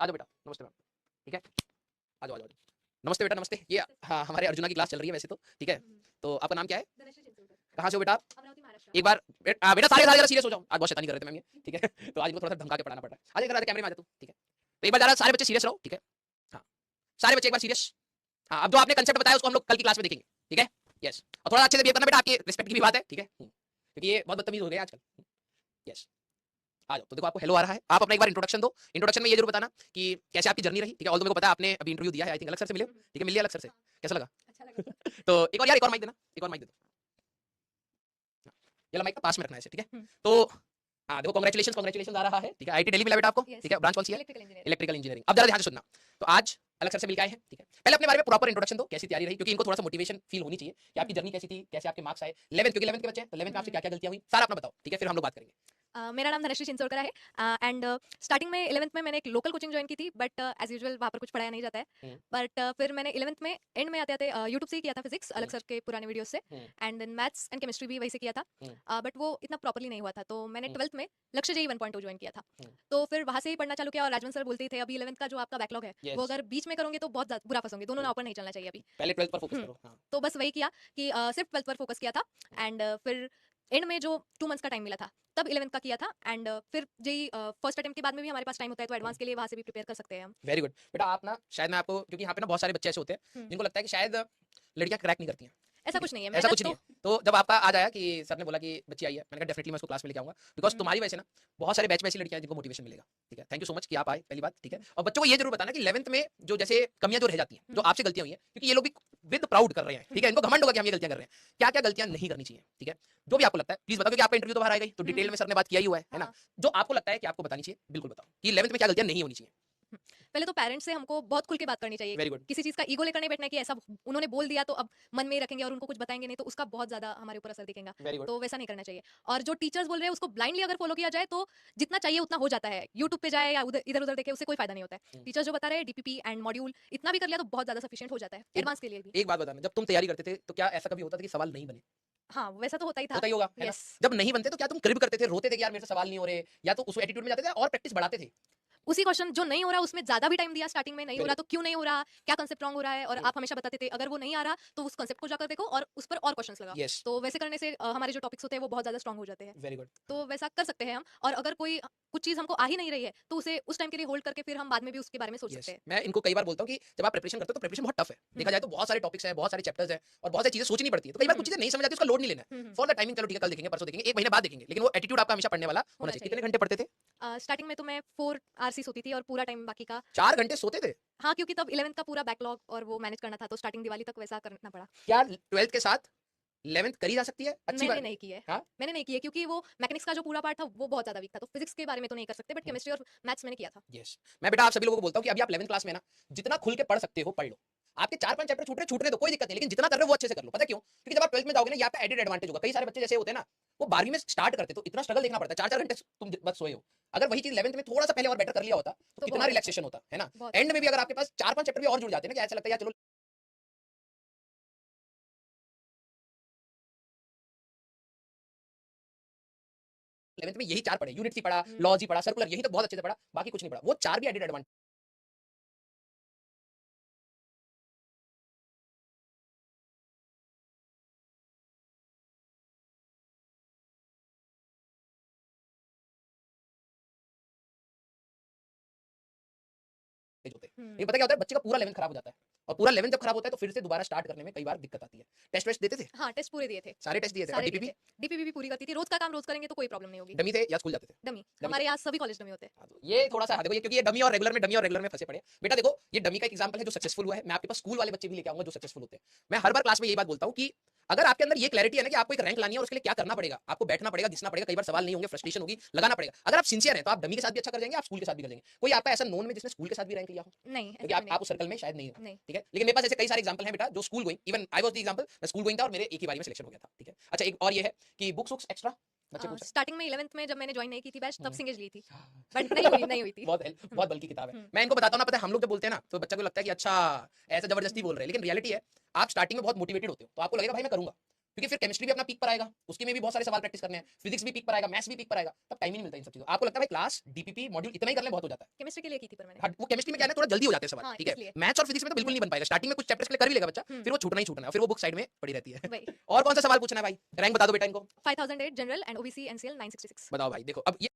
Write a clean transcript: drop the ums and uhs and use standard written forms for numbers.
आ जाओ बेटा, नमस्ते मैम। ठीक है, आ जाओ आ जाओ। नमस्ते बेटा, नमस्ते। ये हाँ, हमारे अर्जुना की क्लास चल रही है वैसे तो, ठीक है। तो आपका नाम क्या है? कहाँ से हो बेटा? एक बार बेटा सारे सारे जरा सीरियस हो जाओ, आज बहुत शैतानी कर रहे थे मैम ये, ठीक है। तो आज इनको थोड़ा सा धमका के पढ़ाना पड़ रहा है। आ जा इधर, कैमरे में आ जा तू, ठीक है। तो एक बार जरा सारे बच्चे सीरियस रहो, ठीक है। हाँ, सारे बच्चे एक बार सीरियस। हाँ, अब जो आपने कंसेप्ट बताया उसको हम लोग कल की क्लास में देखेंगे, ठीक है। यस, और थोड़ा अच्छे से बिहेव करना बेटा, आपकी रिस्पेक्ट की भी बात है, ठीक है। क्योंकि ये बहुत बदतमीज हो गए आजकल। यस, आ जाओ। तो देखो आपको हेलो आ रहा है, आप अपना एक बार इंट्रोडक्शन दो। इंट्रोडक्शन में ये जरूर बताना कि कैसे आपकी जर्नी रही, ठीक है। ऑल्दो मेरे को पता है आपने अभी इंटरव्यू दिया है, आई थिंक अलग सर से मिले हो, ठीक है। मिल लिया अलग सर से, कैसा लगा? अच्छा लगा। तो एक और यार, एक और माइक देना, एक और माइक दे दो। ये माइक का पास में रखना है, ठीक है। तो हाँ देखो, कांग्रेचुलेशंस कांग्रेचुलेशंस आ रहा है, ठीक है। आईटी दिल्ली मिला बेटा आपको, Yes. ठीक है। ब्रांच कौन सी है? Electrical engineering. Electrical engineering. अब जरा ध्यान से सुनना। तो आज अलग सर से मिलकर आए हैं, ठीक है। पहले अपने बारे में प्रॉपर इंट्रोडक्शन दो, कैसी तैयारी रही, क्योंकि इनको थोड़ा सा मोटिवेशन फील होनी चाहिए कि आपकी जर्नी कैसी थी, कैसे आपके मार्क्स आए 11th, क्योंकि 11th के बच्चे हैं, तो 11th में आपसे क्या क्या गलतियां हुई, सारा अपना बताओ, ठीक है। फिर हम लोग बात करेंगे। मेरा नाम धनश्री चिंचोलकर है एंड स्टार्टिंग में 11th में मैंने एक लोकल कोचिंग ज्वाइन की थी बट एज यूजुअल वहाँ पर कुछ पढ़ाया नहीं जाता है बट फिर मैंने 11th में एंड में आते आते यूट्यूब से ही किया था फिजिक्स अलग सर के पुराने वीडियोस से and then maths and chemistry भी वही से किया था बट वो इतना प्रॉपर्ली नहीं हुआ था तो मैंने 12th में लक्ष्य जेई 1.2 ज्वाइन किया था तो फिर वहाँ से ही पढ़ना चालू किया और राजवन सर बोलते थे अभी 11th का जो आपका बैकलॉग है Yes. वो अगर बीच में करोगे तो बहुत बुरा फंसोगे दोनों नाव पर नहीं चलना चाहिए अभी पहले 12th पर फोकस करो। हाँ, तो बस वही किया कि सिर्फ 12th पर फोकस किया था एंड फिर एंड में जो 2 मंथ्स का टाइम मिला था तब 11th का किया था एंड फिर जेई फर्स्ट अटेम्प्ट के बाद में भी हमारे पास टाइम होता है तो एडवांस के लिए वहाँ से भी प्रिपेयर कर सकते हैं हम वेरी गुड बेटा। आप ना शायद मैं आपको, क्योंकि यहाँ पे ना बहुत सारे बच्चे ऐसे होते हैं जिनको लगता है कि शायद लड़कियां क्रैक नहीं करती हैं, ऐसा कुछ नहीं है ऐसा मेहनत कुछ नहीं है। तो जब आपका आज आया कि सर ने बोला कि बच्ची आई है, मैंने कहा डेफिनेटली मैं उसको क्लास में लेके आऊंगा, बिकॉज तुम्हारी वजह से ना बहुत सारे बैच में ऐसी लड़कियां हैं जिनको मोटिवेशन मिलेगा, ठीक है। थैंक यू सो मच कि आप आए, पहली बात, ठीक है। और बच्चों को ये जरूर बताना कि 11th में जो जैसे कमियां जो रह जाती हैं, जो आपसे गलतियां हुई हैं, क्योंकि ये लोग भी विद प्राउड कर रहे हैं, ठीक है। इनको घमंड होगा कि हम ये गलतियां कर रहे हैं, क्या क्या गलतियां नहीं करनी चाहिए, ठीक है। जो भी आपको लगता है प्लीज बताओ, क्योंकि आपका इंटरव्यू तो बाहर आएगा ही, तो डिटेल में सर ने बात किया ही हुआ है ना। जो आपको लगता है कि आपको बतानी चाहिए, बिल्कुल बताओ कि 11th में क्या गलतियां नहीं होनी चाहिए। पहले तो पेरेंट्स से हमको बहुत खुल के बात करनी चाहिए वेरी गुड। किसी चीज का ईगो लेकर नहीं बैठना है कि ऐसा उन्होंने बोल दिया तो अब मन में ही रखेंगे और उनको कुछ बताएंगे नहीं तो उसका बहुत ज्यादा हमारे ऊपर असर दिखेगा वेरी गुड। तो वैसा नहीं करना चाहिए और जो टीचर्स बोल रहे हैं उसको ब्लाइंडली अगर फॉलो किया जाए तो जितना चाहिए उतना हो जाता है यूट्यूब पे जाए या इधर उधर देखे उससे कोई फायदा नहीं होता है टीचर्स जो बता रहे हैं डीपीपी एंड मॉड्यूल इतना भी कर लिया तो बहुत ज्यादा सफिशिएंट हो जाता है एडवांस के लिए भी एक बात बताना, जब तुम तैयारी करते थे तो क्या ऐसा कभी होता था कि सवाल नहीं बने? हाँ वैसा तो होता ही था होता ही होगा, है ना। यस जब नहीं बनते तो क्या तुम क्रिब करते थे, रोते थे कि यार मेरे से सवाल नहीं हो रहे, या तो उस एटीट्यूड में जाते थे और प्रैक्टिस बढ़ाते थे? उसी क्वेश्चन जो नहीं हो रहा उसमें ज्यादा भी टाइम दिया स्टार्टिंग में नहीं हो वेरी रहा तो क्यों नहीं हो रहा क्या कंसेप्ट रॉन्ग हो रहा है और हम्म। आप हमेशा बताते थे अगर वो नहीं आ रहा तो उस कंसेप्ट को जाकर देखो और उस पर और क्वेश्चंस लगा यस, तो वैसे करने से हमारे जो टॉपिक्स होते हैं वो बहुत ज्यादा स्ट्रांग हो जाते हैं वेरी गुड। तो वैसा कर सकते हैं हम और अगर कोई कुछ चीज हमको आ ही नहीं रही है तो उसे उस टाइम के लिए होल्ड करके फिर हम बाद में भी उसके बारे में सोच यस, सकते हैं मैं इनको कई बार बोलता हूँ कि जब आप प्रिपरेशन करते हो तो प्रिपरेशन बहुत टफ है, देखा जाए तो बहुत सारे टॉपिक्स हैं, बहुत सारे चैप्टर्स हैं और बहुत सारी चीजें सोचनी पड़ती है, तो कई बार कुछ चीजें नहीं समझ आती, उसका लोड नहीं लेना है। फॉर द टाइमिंग, चलो ठीक है, कल देखेंगे, परसों देखेंगे, एक महीने बाद देखेंगे, लेकिन वो एटीट्यूड आपका हमेशा पढ़ने वाला होना चाहिए। कितने घंटे पढ़ते थे? स्टार्टिंग में तो मैं 4 आवर्स सोती थी और पूरा टाइम बाकी का 4 घंटे सोते थे? हाँ क्योंकि तब 11th का पूरा बैकलॉग और वो मैनेज करना था तो स्टार्टिंग दिवाली तक वैसा करना पड़ा क्या 12th के साथ 11th करी जा सकती है? अच्छी मैंने बात। नहीं की है हाँ, मैंने नहीं की है क्योंकि वो मैकेनिक्स का जो पूरा पार्ट था वो बहुत ज्यादा वीक था तो फिजिक्स के बारे में तो नहीं कर सकते बट केमिस्ट्री और मैथ्स मैंने किया था यस, मैं बेटा आप सभी लोगों को बोलता हूँ कि अभी आप 11th क्लास में ना जितना खुल के पढ़ सकते हो पढ़ लो। आपके 4-5 चैप्टर छूट रहे तो कोई दिक्कत नहीं, लेकिन जितना कर रहे हो वो अच्छे से कर लो। पता है क्यों? क्योंकि जब आप 12th में जाओगे ना, यहाँ पे एडेड एडवांटेज होगा। कई सारे बच्चे जैसे होते हैं ना, वो 12वीं में स्टार्ट करते तो इतना स्ट्रगल देखना पड़ता है, 4-4 घंटे तुम बस सोए हो। अगर वही चीज 11th में थोड़ा सा पहले और बेटर कर लिया होता तो तो कितना बहुत रिलैक्सेशन होता, है ना। बहुत एंड में भी अगर आपके पास 4-5 चैप्टर भी और जुड़ जाते हैं ना, कि ऐसा लगता है यार चलो 11th में यही 4 पढ़े, यूनिट ही पढ़ा, लॉज ही पढ़ा, सर्कुलर यही तो बहुत अच्छे से पढ़ा, बाकी कुछ नहीं पढ़ा, वो 4 भी एडेड एडवांटेज। होते हैं। ये पता क्या होता है, बच्चे का पूरा 11th खराब हो जाता है और पूरा 11th जब खराब होता है तो फिर से दोबारा स्टार्ट करने में कई बार दिक्कत आती है। टेस्ट वेस्ट देते थे? हाँ टेस्ट पूरे दिए थे सारे टेस्ट दिए थे? और सारे दिए डीपीपी? थे डीपीपी भी पूरी करती थी रोज का काम रोज करेंगे तो कोई प्रॉब्लम नहीं होगी डमी थे या स्कूल जाते थे? डमी डमी हमारे यहाँ सभी कॉलेज डमी होते हैं हाँ, तो ये थोड़ा सा देखो, ये क्योंकि ये डमी और रेगुलर में फंसे पड़े हैं। बेटा देखो, ये डमी का एक एग्जांपल है जो सक्सेसफुल हुआ है। मैं आपके पास स्कूल वाले बच्चे भी लेके आऊंगा जो सक्सेसफुल होते हैं। मैं हर बार क्लास में यही बात बोलता हूँ कि अगर आपके अंदर ये क्लैरिटी है ना कि आपको एक रैंक लानी है और उसके लिए क्या करना पड़ेगा, आपको बैठना पड़ेगा, घिसना पड़ेगा, कई बार सवाल नहीं होंगे, फ्रस्ट्रेशन होगी, लगाना पड़ेगा। अगर आप सिंसियर हैं तो आप डमी के साथ भी अच्छा कर जाएंगे, आप स्कूल के साथ भी कर जाएंगे। कोई आपका ऐसा नोन में जिसने स्कूल के साथ भी रैंक लिया हो? नहीं क्योंकि ऐसा कोई आप उस सर्कल में शायद नहीं हो, नहीं ठीक है। लेकिन मेरे पास ऐसे कई सारे एग्जांपल हैं बेटा जो school going, even I was the example, मैं स्कूल गोइंग था और मेरे एक ही बारी में सिलेक्शन हो गया था, ठीक है। अच्छा, एक और ये है कि बुक्स एक्स्ट्रा बच्चे पूछ रहे स्टार्टिंग में 11th में जब मैंने ज्वाइन नहीं की थी बैच तब हम्म। सिंगेज ली थी हैं। बट नहीं हुई थी बहुत बल्कि किताब है। हम्म, मैं इनको बताता हूँ ना, पता है हम लोग जब बोलते हैं ना तो बच्चा को लगता है कि अच्छा ऐसा जबरदस्ती बोल रहे हैं, लेकिन रियलिटी है आप स्टार्टिंग में बहुत मोटिवेटेड होते हो तो आपको लगेगा भाई मैं करूंगा, क्योंकि फिर केमिस्ट्री भी अपना पीक पर आएगा, उसके में भी बहुत सारे सवाल प्रैक्टिस करने हैं, फिजिक्स भी पीक पर आएगा, मैथ्स भी पीक पर आएगा, तब टाइम ही नहीं मिलता इन सब चीजों। आपको लगता है भाई क्लास डीपीपी मॉड्यूल इतना ही कर ले बहुत हो जाता है? केमिस्ट्री के लिए की थी पर मैंने। हाँ, वो केमिस्ट्री में क्या है ना, थोड़ा जल्दी हो जाते हैं सवाल, हाँ, ठीक है। इसलिए। मैथ्स और फिजिक्स में तो बिल्कुल नहीं बन पाएगा, स्टार्टिंग में कुछ चैप्टर्स के लिए कर भी लेगा बच्चा, हम्म। फिर वो छूटना ही छूटना है, फिर वो बुक साइड में पड़ी रहती है। वही और कौन सा सवाल पूछना है भाई, रैंक बता दो बेटा इनको। 5008 जनरल एंड ओबीसी एनसीएल 966। बताओ भाई, देखो अब ये